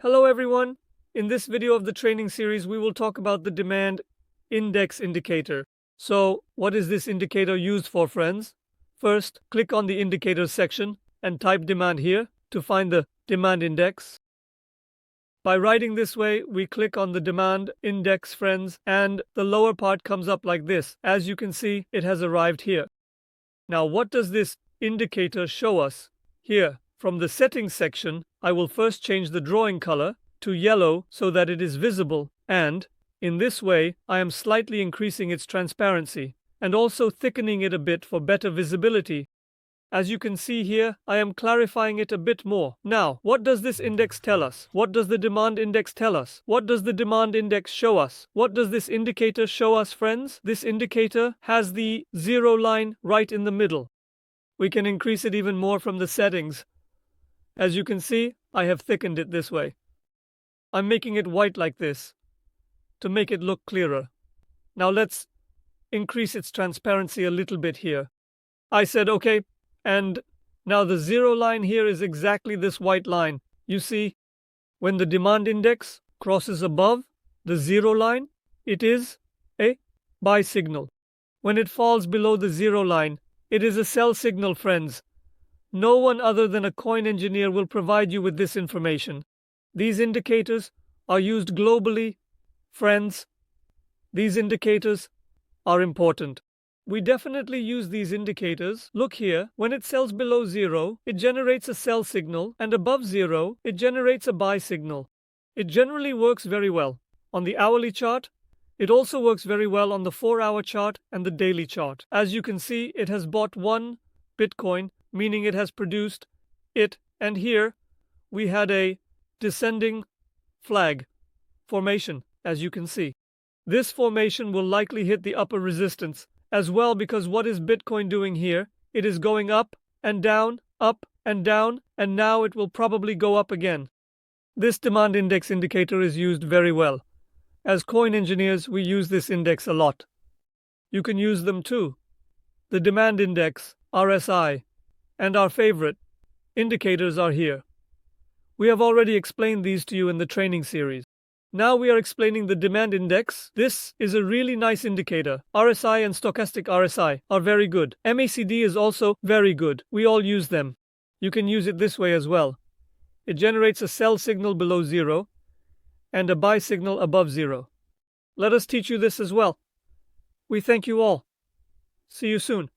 Hello everyone. In this video of the training series, we will talk about the demand index indicator. So, what is this indicator used for, friends? First, click on the indicators section and type demand here to find the demand index. By writing this way, we click on the demand index, friends, and the lower part comes up like this. As you can see, it has arrived here. Now, what does this indicator show us? Here, from the settings section, I will first change the drawing color to yellow so that it is visible, and in this way, I am slightly increasing its transparency and also thickening it a bit for better visibility. As you can see here, I am clarifying it a bit more. Now, what does this index tell us? What does the demand index tell us? What does the demand index show us? What does this indicator show us, friends? This indicator has the zero line right in the middle. We can increase it even more from the settings. As you can see, I have thickened it this way. I'm making it white like this to make it look clearer. Now let's increase its transparency a little bit here. I said okay. And now the zero line here is exactly this white line. You see, when the demand index crosses above the zero line, it is a buy signal. When it falls below the zero line, it is a sell signal, friends. No one other than a coin engineer will provide you with this information. These indicators are used globally, friends. These indicators are important. We definitely use these indicators. Look here, when it sells below zero, it generates a sell signal, and above zero, it generates a buy signal. It generally works very well on the hourly chart. It also works very well on the 4-hour chart and the daily chart. As you can see, it has bought 1 Bitcoin, meaning it has produced it, and here we had a descending flag formation, as you can see. This formation will likely hit the upper resistance as well, because what is Bitcoin doing here? It is going up, and down, and now it will probably go up again. This demand index indicator is used very well. As coin engineers, we use this index a lot. You can use them too. The demand index, RSI, and our favorite indicators are here. We have already explained these to you in the training series. Now we are explaining the demand index. This is a really nice indicator. RSI and stochastic RSI are very good. MACD is also very good. We all use them. You can use it this way as well. It generates a sell signal below zero and a buy signal above zero. Let us teach you this as well. We thank you all. See you soon.